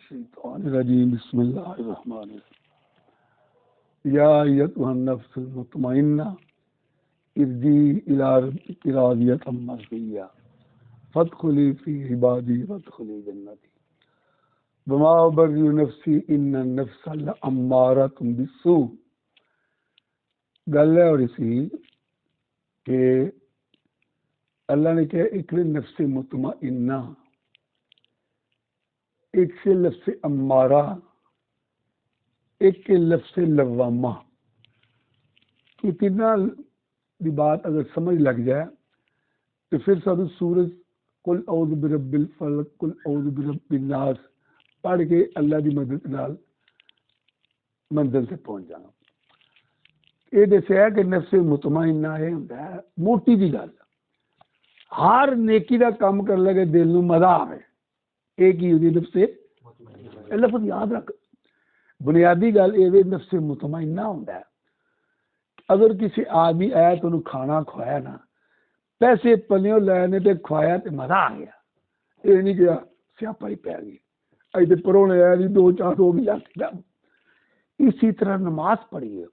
الشیطان الرجیم بسم اللہ الرحمن الرحیم یا ایتها النفس المطمئنہ ارجعی الی ربک راضیۃ مرضیہ فادخلی فی عبادی وادخلی جنتی وما ابرئ نفسی ان النفس لامارۃ بالسوء۔ گل ہے اور اسی کہ اللہ نے کہا ایک نفس مطمئنہ، ایک سے لفظ امارہ، ایک کے لفظ لوامہ۔ یہ تینوں کی بات اگر سمجھ لگ جائے تو پھر سب سورج قل اعوذ برب الفلق قل اعوذ برب الناس پڑھ کے اللہ کی مدد نال منزل سے پہنچ جانا۔ یہ دسیا کہ نفس مطمئنہ یہ ہوتا ہے موٹی جی گل، ہر نیکی کا کام کر لگے دل نو مزہ آئے، ایک ہی ہوتی نفس لفظ یاد رکھ۔ بنیادی گل یہ نفس مطمئنہ ہوتا ہے۔ اگر کسی آدمی آیا تو انہوں کھانا کھوایا نا، پیسے پلیوں لینے تے کھوایا تے مزہ آ گیا، یہ نہیں کہ سیاپا ہی پی گئی ایسے پرونے آیا نہیں دو چار ہو گیا۔ اسی طرح نماز پڑھی ہے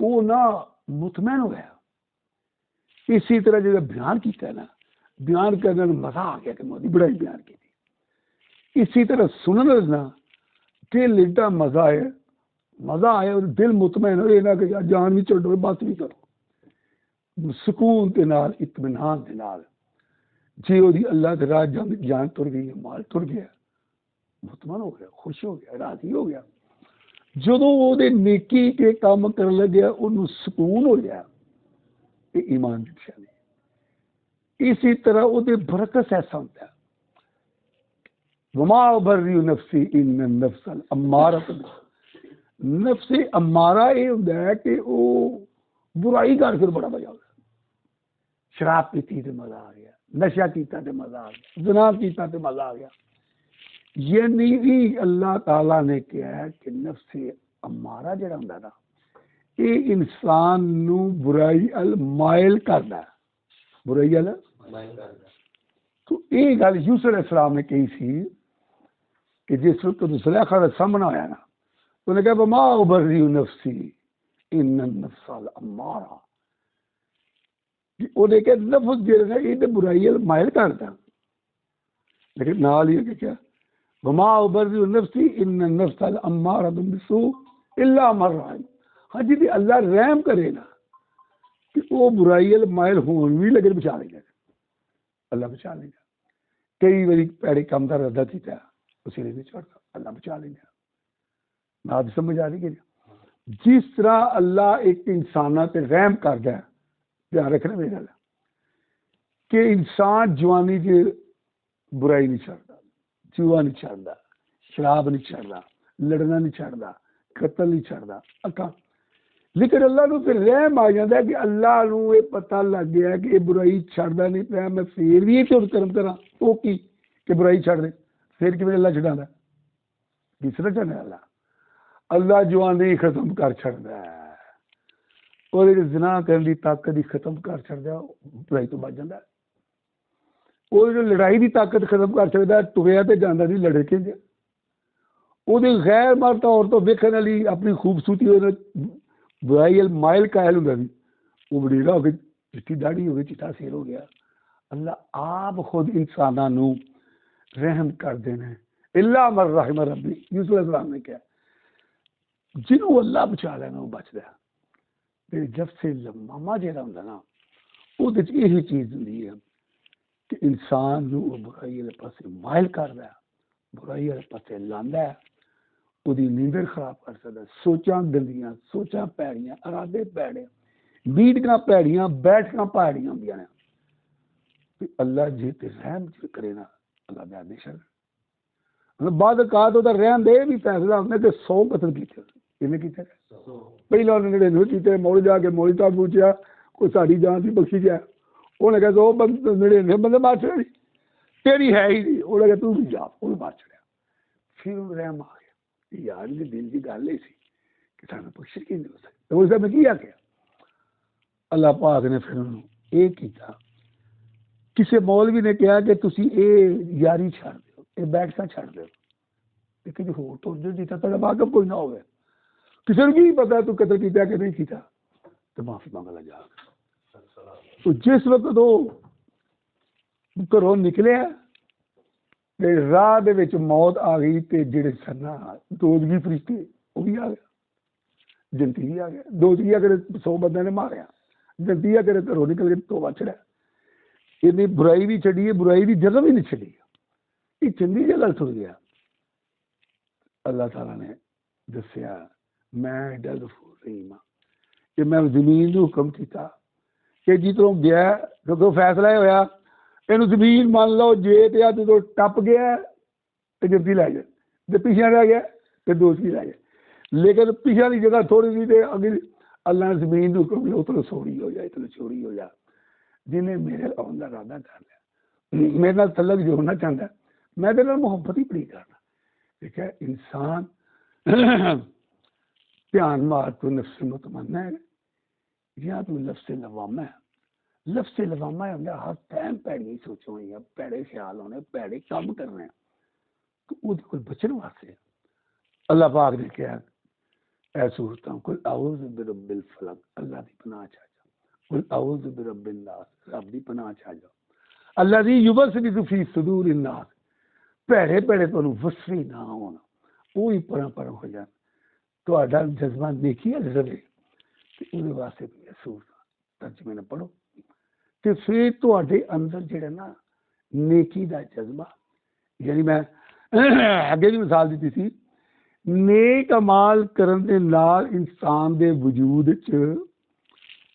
وہ نہ مطمئن ہو گیا۔ اسی طرح جو بیان کیتا ہے نا، بیان کرنے میں مزہ آ گیا کہ مودی بڑا ہی بیان کی تھی۔ اسی طرح سننے نا دل ایڈا مزہ آئے اور دل مطمئن ہو، یہ نہ کہ جان بھی چھوڑو بات بھی کرو، سکون کے نال اطمینان کے نال جی وہ اللہ کے راہ جان تر گئی، مال تر گیا، مطمئن ہو گیا، خوش ہو گیا، راضی ہو گیا۔ جدوں وہ نیکی کے کام کر لگیا انہوں سکون ہو گیا، یہ ایمان کی نشانی۔ اسی طرح وہ برکت ایسا ہوتا ہے وما ابرئ نفسی ان النفس الامارۃ نفس امارہ یہ ہوتا ہے کہ وہ برائی کر کے بڑا مزہ ہوتا ہے۔ شراب پیتی تو مزہ آ گیا، نشہ کیتا تو مزہ آ گیا، زنا کیتا تو مزہ آ گیا۔ یعنی بھی اللہ تعالیٰ نے کہا ہے کہ نفس امارہ جڑا ہوتا ہے نا یہ انسان نو برائی ال مائل کرتا ہے، برائی ال مائل کرتا ہے۔ تو یہ گل یوسف علیہ السلام نے کہی سی کہ جس وقت زلیخا کا سامنا آیا نا تو نے کہا وما ابرئ نفسی ان النفس لامارہ، وہ نے کہا نفس جو ہے یہ برائی ال مائل کرتا ہے، لیکن نال یہ کہ کیا وما ابرئ نفسی ان النفس لامارۃ بالسوء الا من رحم۔ ہاں جی اللہ رحم کرے نا کہ وہ برائی ال مائل ہون بھی لیکن بچا لے گا، اللہ بچا لے گا۔ کئی باری پیڑے کام کا ردہ کیتا ہے اسی لیے نہیں چھوڑتا، اللہ بچا لے گا۔ بات سمجھ آ رہی کہ جس طرح اللہ ایک انسانہ تے رحم کرتا ہے، دھیان رکھنا میری گل کہ انسان جوانی کی برائی نہیں چھڑتا، جوا نہیں چھڑتا، شراب نہیں چھڑتا، لڑنا نہیں چھڑتا، قتل نہیں چھڑتا اکا، لیکن اللہ نو پھر رحم آ جاتا ہے کہ اللہ نو یہ پتہ لگ گیا کہ یہ برائی چھڑتا نہیں پیا، میں پھر بھی یہ کرم کرا، وہ کی کہ برائی چھڑ دے، پھر کہ اللہ چھڑا کس طرح چھڑا اللہ جوانی ختم کر چھڑتا ہے، اور زنا کرنے کی طاقت ہی ختم کر چھڑتا، برائی تو بچ جاتا ہے۔ وہ جو لڑائی کی طاقت ختم کر چھڑتا ہے، ٹریا تو جانا نہیں لڑے کے جائے، وہ غیر مرد عورتوں ویکھن والی اپنی خوبصورتی برائی مائل قائل ہوتا سی، وہ وڈیرا ہو کے چٹی داڑھی ہو گئی، چٹا سیر ہو گیا۔ اللہ آپ خود انسانوں رحم کر دینا الا من رحم ربی، یوسف علیہ السلام نے کہا جنہوں اللہ بچا لینا وہ بچ رہا۔ جب سے لمامہ جہاں ہوتا نا وہ یہی چیز ہوتی ہے کہ انسان نو برائی والے پاسے مائل کرتا ہے، برائی والے پاسے لاندہ ہے، وہ نیندر خراب کر سکتا ہے، سوچاں گندیاں، سوچاں پیڑیاں، ارادے پیڑے، میٹیاں پیڑیاں، بیٹھنا پہاڑیاں ہوندیاں نے۔ اللہ جی تے رحم کرے نا اللہ دے آدھے شر بعد اوقات ہوتا رحم دے بھی فیصلہ ہونے کہ 100 قتل کیتے، انہیں کیتے پہلے انہوں نے 99 کیتے، موڑ جا کے موڑی تک پوچھا کوئی ساری جان سی بخشی جائے، انہیں کہا 100 99 بندے مار چھڑے تیری ہے ہی نہیں، انہیں کہا تو بھی جا، وہ مار چھڑیا۔ پھر رحم آ گیا، یار یہ دل کی گل سی کہ سانو بخشش کی نہیں ہو سکتی، تو اس نے کیا اللہ پاک نے پھر انہوں یہ کیتا، کسی مولوی نے کہا کہ تسی اے یاری چھڑ دیو، اے بیٹھنا چھڑ دیو، کہ جو ہو تو جو جیتا تیرا واقف کوئی نہ ہوئے، کسی نے کی پتا تو قتل کیتا کہ نہیں کیتا، تو معافی مانگ لا جا۔ تو جس وقت وہ گھروں نکلے تے راہ دے وچ موت آ گئی تے جڑے سن دوزگی فرشتے وہ بھی آ گیا، جنتی بھی آ گیا، دوزگی اگر 100 بندے نے ماریا، جنتی اگر گھروں نکل کے توبہ چڑھا، یہ برائی بھی چڑھی ہے، برائی کی جگہ بھی نہیں چڑھی، یہ چنگی جگہ چھڑ گیا۔ اللہ تعالیٰ نے دسیا میں ایڈا غفور رحیم ہاں کہ میں زمین کو حکم کیتا کہ جتوں گیا کیونکہ فیصلہ یہ ہوا یہ زمین مان لو جے تو ٹپ گیا تو جنتی لے جائے، جی پیچھے رہ گیا تو دوستی لے جائے، لیکن پیچھے کی جگہ تھوڑی سی تو اگر اللہ نے زمین کو حکم لیا تو سوڑی ہو جائے، تو چوری ہو جائے۔ جنہیں میرے آن کا ارادہ کر لیا، میرے نال تعلق جوڑنا چاہتا ہے، میں تیرے نال محبت ہی بڑی کرنا۔ دیکھا انسان دھیان مار تو نفس مطمئنہ ہے یا تو لفظ لوامہ ہے۔ لفظ لوامہ ہے ہر ٹائم پیڑی سوچ ہوئی ہے، پیڑے خیال ہونے، پیڑے کام کرنے، تو وہ کوئی بچن واسطے اللہ پاک نے کہا اے سورتاں کل اعوذ برب الفلق، اللہ دی پناہ چاہ جاؤ، کل اعوذ برب الناس، رب دی پناہ چاہ جاؤ، اللہ دی یبسط فی صدور الناس، پیڑے پیڑے تو وسوی نہ ہونا، وہی پرا پر ہو جانا، تو جذبہ نیکی ہے رہے، وہ واسطے سورت ترجمے نہ پڑھو، تو پھر تے اندر جڑا نا نیکی دا جذبہ، یعنی میں اگے بھی مثال دیتی تھی، نیک عمال کرن دے نال انسان دے وجود چ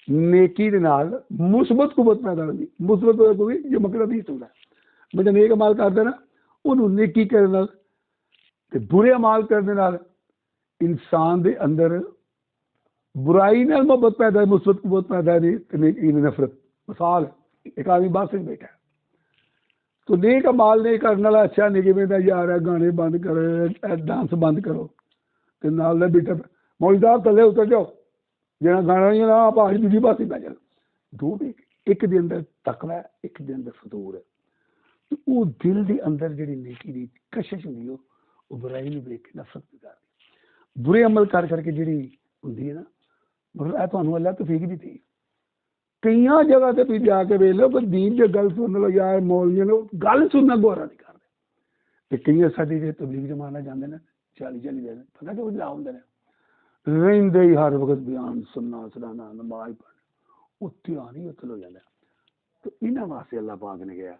نیکی دے نال مثبت قوت پیدا ہوندی، مثبت ہوئی یہ مطلب نہیں ہوتا، میں نیک عمال کردا نا انہوں نیکی کرنے نال تے برے عمال کرنے نال انسان دے اندر برائی نال محبت پیدا ہے، مثبت قوت پیدا ہے تے نیکی نفرت۔ مثال ایک آدمی بس سے بیٹھا ہے تو نیک عمال نہیں کرنے والا، اچھا نیکی میں یار ہے گانے بند کرو، ڈانس بند کرو، تے نال دے بیٹھا مولوی صاحب تھلے اتر جاؤ، جہاں گانا نہیں نا آپ آج دوسری پاس پہ جاؤ، دو ایک دے اندر تقوی ہے، ایک دے اندر فطور ہے، وہ دل دے اندر جڑی نیکی دی کشش ہوندی ہے وہ برائی نہیں دیکھ کے نفرت بھی کرتی، برے عمل کر کر کے جڑی ہوندی ہے نا، مطلب اے تانوں اللہ توفیق دیتی، کئی جگہ تے بھی جا کے ویکھ لو پر دین دی گل سن لو یار مولوی نے گل سننا گوارا نہیں کرتے، تے کئی ساڈی جے تبلیغ جمانا جاندے نے 40 دن پتہ کہ لا ہوندے نے رہندے ہی ہر وقت بیان سننا سنانا نماز پڑھنا، وہ دھیان ہی اتل ہو جاتا، تو انہاں واسطے اللہ پاک نے کہا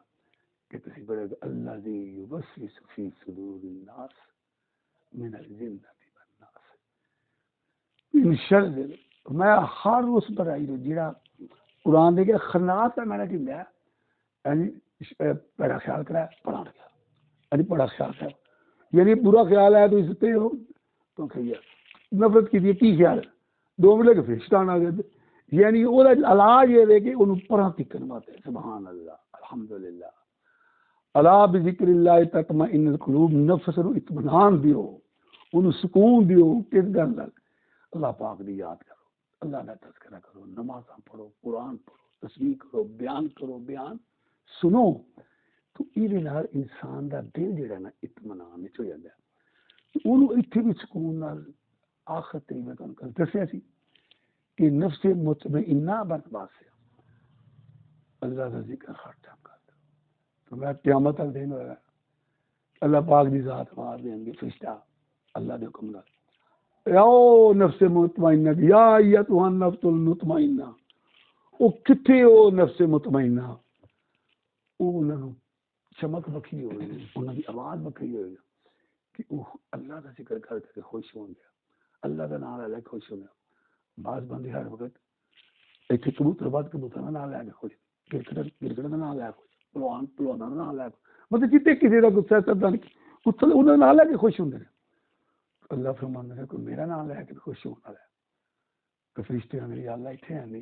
کہ تسی پڑھو اللہ دی یوسوس فی صدور الناس من الجنۃ والناس من شر، میں ہر اس برائی جو جڑا قرآن دے کے خناس ہے میں نے کہا یعنی بڑا خیال کرا پڑھا گیا، یعنی بڑا خیال ہے، یعنی برا خیال ہے تو اس پہ ہو تو کہیے نفرت کی تھی کی خیال ہے 2 منٹ کے پھر شیطان آ گئے، یعنی وہ علاج یہ ہے کہ انہوں پڑھا تکن بات ہے، سبحان اللہ الحمدللہ، الا بذکر اللہ تطمئن القلوب، نفس نو اطمینان دیو، انہوں سکون دیو، کس گل اللہ پاک دی یاد کرو، اللہ کا تذکرہ کرو، نمازاں پڑھو، قرآن پڑھو، تسبیح کرو، بیان کرو، بیان سنو، تو یہ انسان دا دل جڑا نا اطمینان ہو جاتا ہے، انہوں اتنے بھی سکون نال آخر تری میں تمہیں دسیا سی کہ نفس مطمئنہ بن واسطے اللہ کا ذکر ہر ٹائم کرتا، تو میں قیامت تک دین ہوئا اللہ پاک دی ذات مار دیں گے فرشتہ اللہ دے حکم نال، او نفس مطمئنہ یا ایتھا النفس المطمئنہ، او کتھے او نفس مطمئنہ، او انہاں نوں چمک بکھی ہوئی، انہاں دی آواز بکھی ہوئی کہ وہ اللہ کا ذکر کر کے خوش ہوں گے، اللہ کا نام لے کے خوش ہوں گے۔ بعض بندے ہر وقت ایتھے کبوتر بعد کبوتر کا نام لے کے خوش، کرکٹ کا نام لے کے خوش، پلوان کا نام لے کے، مطلب جتنے کسی کا گسا سردا نہیں انہوں نے نام لے کے خوش ہوں گے۔ اللہ فرماتا ہے کوئی میرا نام لے کے خوش ہونا ہے تو فرشتے آنے اللہ اتنے ہے نہیں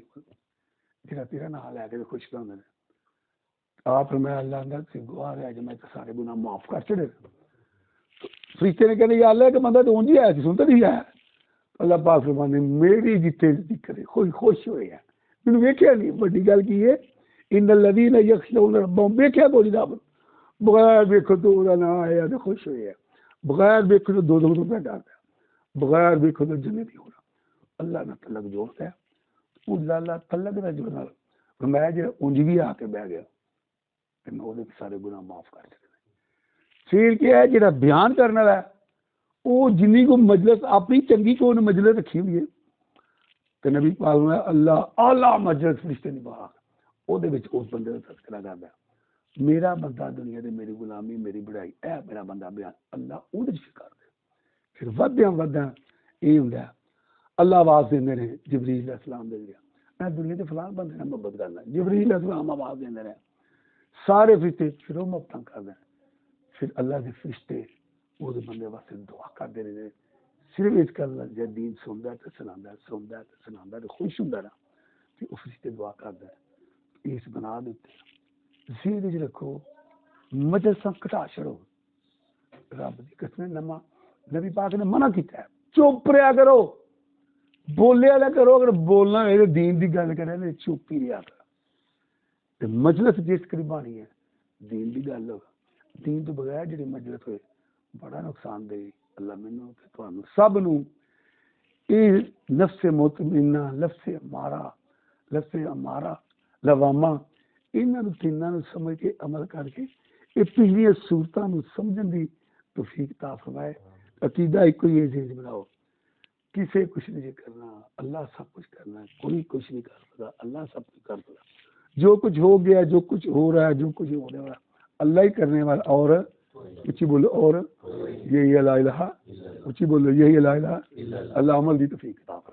جہاں تیرا نام لے کے خوش ہوتے ہیں، آپ میں اللہ اندر سے گواہ ہے جو میں سارے گناہ معاف کر چڑے، فرشتے نے کہنے یا اللہ کہ بندہ تو اونجی آیا سنتا نہیں آیا، اللہ پاک فرمانے میری جتنے ذکر خوش ہوئے ہیں، میں نے ویکھیا نہیں، بڑی گل کی ہے ان الذین یخشون ربهم ویکھیا کوئی رب بغیر ویکھو تو وہ نام آیا تو خوش ہوئے ہیں، بغیر دیکھو تو 2 روپے ڈالتا ہے، بغیر دیکھو تو جنت نہیں ہونا. اللہ نے تلک جوڑتا ہے وہ لالا تلک کا جو میں جو انج بھی آ کے بہ گیا کہ میں وہ سارے گناہ معاف کر سکتا. پھر کیا ہے جڑا بیان کرنے والا ہے وہ جنی کو مجلس اپنی چنگی کو مجلس رکھی ہوئی ہے کہ نبی پاک نے اللہ اعلیٰ مجلس فرشتے نہیں پاک وہ اس بندے کا تذکرہ کرتا ہے. میرا بندہ دنیا دے میری غلامی میری بڑائی اے میرا بندہ بیان اللہ وہ کر دے. پھر ودیا یہ ہوں اللہ آواز دے رہے جبریل علیہ السلام دے دیا میں دنیا کے فلان بندے نے محبت کرنا. جبریل علیہ السلام آواز دے رہے سارے فرشتے پھر وہ محبت کر دیں. پھر اللہ کے فرشتے وہ بندے واسطے دعا کرتے رہے. صرف اس کا جب دین سنتا ہے تو سنا تو خوش ہوں نا پھر وہ فرشتے دعا کرتا ہے اس بنا دیتے ذہن رکھو مجلس کٹا چھڑو. رب کی قسم نما نبی پاک نے منع کیتا ہے چپ رہا کرو بولیا نہ کرو. اگر بولنا ہے دین دی گل کرے چپ ہی رہا کر. مجلس جس کری بانی ہے دین دی گل ہو دین تو بغیر جی مجلس ہوئے بڑا نقصان دے. اللہ مینوں تے تانوں سب نوں یہ نفس مطمئنہ لفظ امارہ لوامہ انہاں تیناں نوں سمجھ کے عمل کر کے یہ پچھلی صورتاں نوں سمجھن دی توفیق عطا فرمائے. عقیدہ ایک ہی چیز بناؤ کسے کچھ نہیں کرنا اللہ سب کچھ کرنا ہے. کوئی کچھ نہیں کر سکتا اللہ سب کچھ کر سکتا. جو کچھ ہو گیا جو کچھ ہو رہا ہے جو کچھ ہونے والا اللہ ہی کرنے والا. اور اچھی بولو اور یہی لا الہ اچھی بولو یہی لا الہ اللہ عمل دی توفیق عطا فرمائے.